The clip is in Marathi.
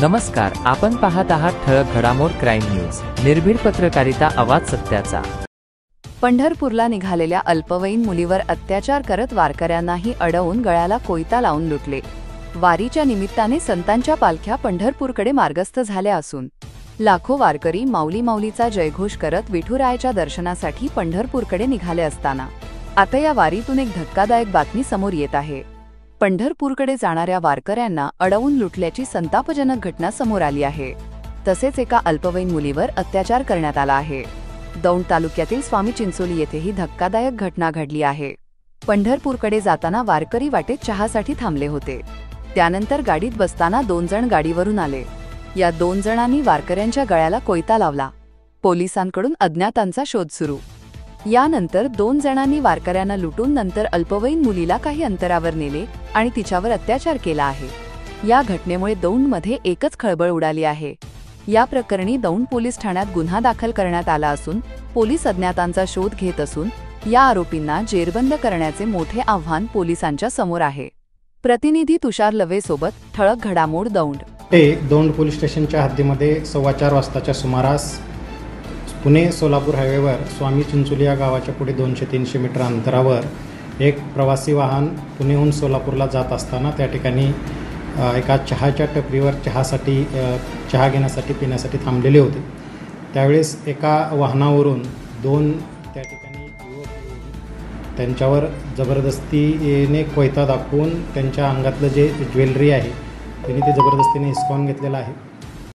नमस्कार, आपण पाहत आहात ठळक घडामोड क्राईम न्यूज, निर्भीड पत्रकारिता, आवाज सत्याचा। पंढरपूरला निघालेल्या अल्पवयीन मुलीवर अत्याचार करत वारकऱ्यांनाही अडवून गळ्याला कोयता लावून लुटले। वारीच्या निमित्ताने संतांच्या पालख्या पंढरपूरकडे मार्गस्थ झाल्या असून लाखो वारकरी माऊली माऊलीचा जयघोष करत विठुरायाच्या दर्शनासाठी पंढरपूरकडे निघाले असताना आता या वारीतून एक धक्कादायक बातमी समोर येत आहे। पंढरपूरकडे जाणाऱ्या वारकऱ्यांना अडवून लुटल्याची संतापजनक घटना समोर आली आहे। तसेच एका अल्पवयीन मुलीवर अत्याचार करण्यात आला आहे। दौंड तालुक्यातील स्वामी चिंचोली येथे ही धक्कादायक घटना घडली आहे। पंढरपूरकडे जाताना वारकरी वाटेत चहासाठी थांबले होते। त्यानंतर गाडीत बसताना 2 जण गाडीवरून आले। या 2 जणांनी वारकऱ्यांच्या गळ्याला कोयता लावला। पोलिसांकडून अज्ञातांचा शोध सुरू। यानंतर 2 जणांनी वारकऱ्यांना लुटून नंतर अल्पवयीन मुलीला काही अंतरावर नेले आणि तिच्यावर अत्याचार केला आहे। या घटनेमुळे दौंडमध्ये एकच खळबळ उडाली आहे। या प्रकरणी दौंड पोलीस ठाण्यात गुन्हा दाखल करण्यात आला असून पोलीस अज्ञातांचा शोध घेत असून या आरोपींना जेरबंद करण्याचे मोठे आव्हान पोलिसांच्या समोर आहे। प्रतिनिधी तुषार लवे सोबत ठळक घडामोड दौंड। दौंड पोलीस स्टेशनच्या हद्दीमध्ये 4:15 वाजताच्या सुमारास पुणे सोलापूर हायवेवर स्वामी चिंचोली या गावाच्या पुढे 200-300 मीटर अंतरावर एक प्रवासी वाहन पुणेहून सोलापूरला जात असताना त्या ठिकाणी एका चहाच्या टपरीवर चहा घेण्यासाठी पिण्यासाठी थांबलेले होते। त्यावेळेस एका वाहनावरून 2 त्या ठिकाणी युवक येऊन त्यांच्यावर जबरदस्तीने कोयता दाखवून त्यांच्या अंगातलं जे ज्वेलरी आहे त्यांनी ते जबरदस्तीने हिसकावून घेतलेलं आहे।